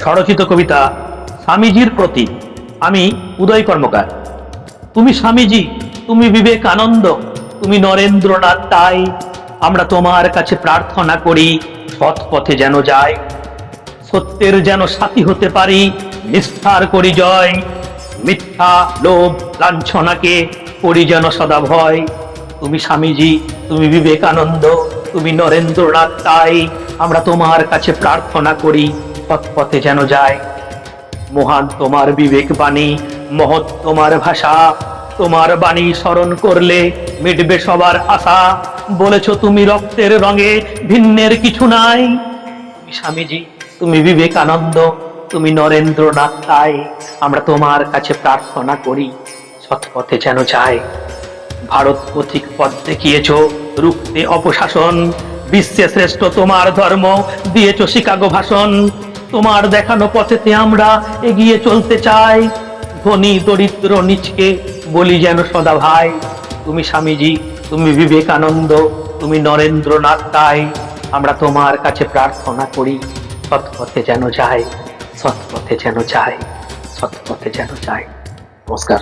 স্বরচিত কবিতা স্বামীজির প্রতি। আমি উদয় কর্মকার। তুমি স্বামীজি, তুমি বিবেকানন্দ, তুমি নরেন্দ্রনাথ তাই আমরা তোমার কাছে প্রার্থনা করি সৎ পথে যেন যাই, সত্যের যেন সাথী হতে পারি, নিষ্ঠার করি জয়, মিথ্যা লোভ লাঞ্ছনাকে করি যেন সদা ভয়। তুমি স্বামীজি, তুমি বিবেকানন্দ, তুমি নরেন্দ্রনাথ তাই আমরা তোমার কাছে প্রার্থনা করি সৎ পথে যেন যায়। মহান তোমার বিবেক বাণী, মহৎ তোমার ভাষা, তোমার বাণী স্মরণ করলে মিটবে সবার আশা। বলেছ তুমি রক্তের রঙে ভিন্নের কিছু নাই। তুমি স্বামীজি, তুমি বিবেকানন্দ, তুমি নরেন্দ্রনাথ তাই আমরা তোমার কাছে প্রার্থনা করি সৎ পথে যেন যায়। ভারত পথিক পথ দেখিয়েছ রুখতে অপশাসন, বিশ্বে শ্রেষ্ঠ তোমার ধর্ম দিয়েছ শিকাগো ভাষণ। তোমার দেখানো পথেতে আমরা এগিয়ে চলতে চাই, ধনী দরিদ্র নিচকে বলি যেন সদা ভাই। তুমি স্বামীজি, তুমি বিবেকানন্দ, তুমি নরেন্দ্রনাথ তাই আমরা তোমার কাছে প্রার্থনা করি সৎ পথে যেন যায়, সৎ পথে যেন যায়, সৎ পথে যেন যায়। নমস্কার।